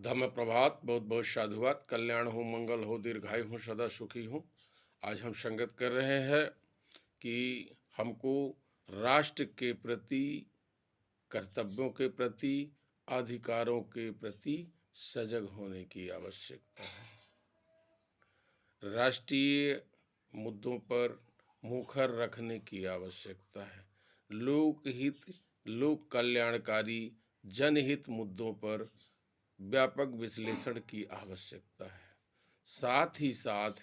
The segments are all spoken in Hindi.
धम्म प्रभात, बहुत बहुत साधुवाद। कल्याण हो, मंगल हो, दीर्घायु हो, सदा सुखी हूँ। आज हम संगत कर रहे हैं कि हमको राष्ट्र के प्रति, कर्तव्यों के प्रति, अधिकारों के प्रति सजग होने की आवश्यकता है। राष्ट्रीय मुद्दों पर मुखर रखने की आवश्यकता है। लोकहित, लोक कल्याणकारी, जनहित मुद्दों पर व्यापक विश्लेषण की आवश्यकता है। साथ ही साथ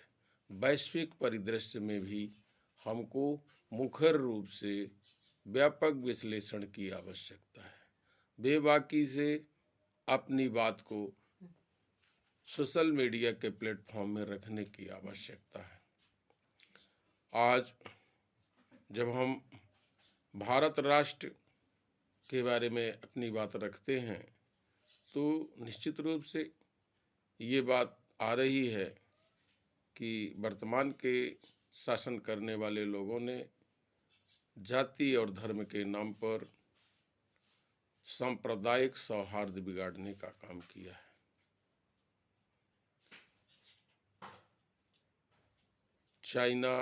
वैश्विक परिदृश्य में भी हमको मुखर रूप से व्यापक विश्लेषण की आवश्यकता है। बेबाकी से अपनी बात को सोशल मीडिया के प्लेटफॉर्म में रखने की आवश्यकता है। आज जब हम भारत राष्ट्र के बारे में अपनी बात रखते हैं तो निश्चित रूप से ये बात आ रही है कि वर्तमान के शासन करने वाले लोगों ने जाति और धर्म के नाम पर सांप्रदायिक सौहार्द बिगाड़ने का काम किया है। चाइना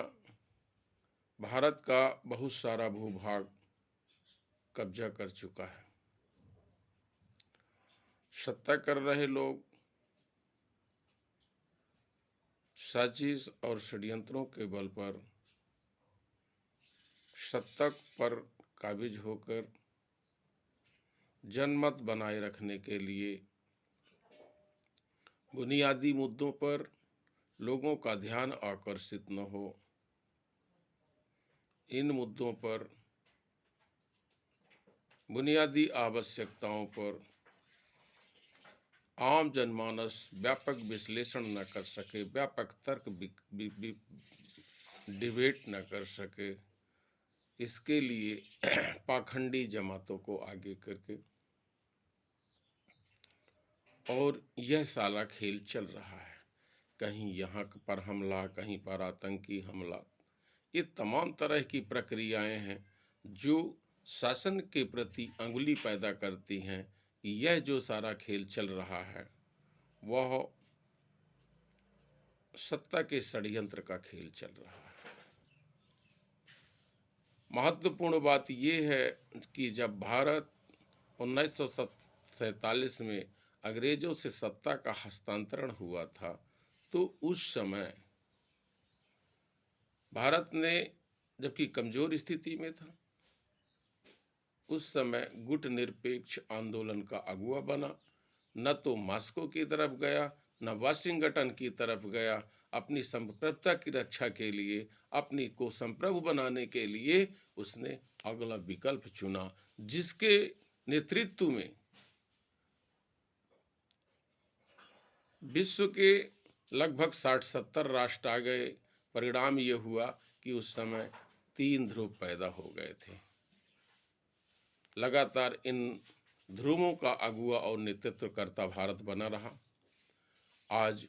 भारत का बहुत सारा भूभाग कब्जा कर चुका है। सत्ता कर रहे लोग साजिश और षड्यंत्रों के बल पर सत्ता पर काबिज होकर जनमत बनाए रखने के लिए बुनियादी मुद्दों पर लोगों का ध्यान आकर्षित न हो, इन मुद्दों पर बुनियादी आवश्यकताओं पर आम जनमानस व्यापक विश्लेषण न कर सके, व्यापक तर्क डिबेट न कर सके, इसके लिए पाखंडी जमातों को आगे करके और यह साला खेल चल रहा है। कहीं यहाँ पर हमला, कहीं पर आतंकी हमला, ये तमाम तरह की प्रक्रियाएं हैं जो शासन के प्रति अंगुली पैदा करती हैं कि यह जो सारा खेल चल रहा है वह सत्ता के षड्यंत्र का खेल चल रहा है। महत्वपूर्ण बात यह है कि जब भारत 1947 में अंग्रेजों से सत्ता का हस्तांतरण हुआ था तो उस समय भारत ने, जबकि कमजोर स्थिति में था, उस समय गुट निरपेक्ष आंदोलन का अगुवा बना। न तो मॉस्को की तरफ गया, न वाशिंगटन की तरफ गया। अपनी संप्रभुता की रक्षा के लिए, अपनी को संप्रभु बनाने के लिए उसने अगला विकल्प चुना, जिसके नेतृत्व में विश्व के लगभग 60-70 राष्ट्र आ गए। परिणाम ये हुआ कि उस समय 3 ध्रुव पैदा हो गए थे। लगातार इन ध्रुवों का अगुवा और नेतृत्वकर्ता भारत बना रहा। आज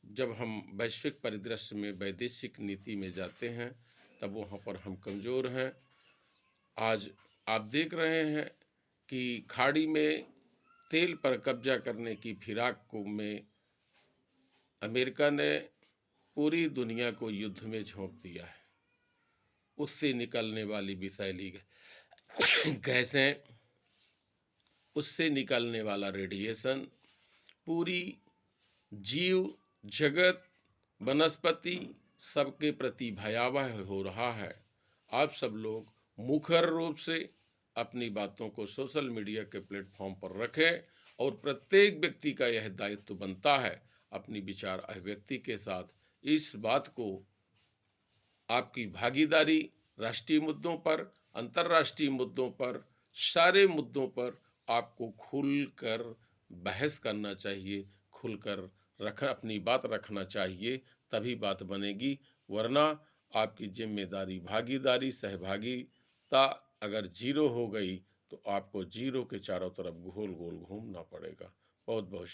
जब हम वैश्विक परिदृश्य में वैदेशिक नीति में जाते हैं तब वहाँ पर हम कमज़ोर हैं। आज आप देख रहे हैं कि खाड़ी में तेल पर कब्जा करने की फिराक में अमेरिका ने पूरी दुनिया को युद्ध में झोंक दिया है। उससे निकलने वाली विषैली गैसें, उससे निकलने वाला रेडिएशन पूरी जीव जगत, वनस्पति सबके प्रति भयावह हो रहा है। आप सब लोग मुखर रूप से अपनी बातों को सोशल मीडिया के प्लेटफॉर्म पर रखें और प्रत्येक व्यक्ति का यह दायित्व बनता है अपनी विचार अभिव्यक्ति के साथ इस बात को, आपकी भागीदारी राष्ट्रीय मुद्दों पर, अंतर्राष्ट्रीय मुद्दों पर, सारे मुद्दों पर आपको खुलकर बहस करना चाहिए, खुलकर अपनी बात रखना चाहिए, तभी बात बनेगी। वरना आपकी जिम्मेदारी, भागीदारी, सहभागिता अगर जीरो हो गई तो आपको जीरो के चारों तरफ गोल गोल घूमना पड़ेगा। बहुत बहुत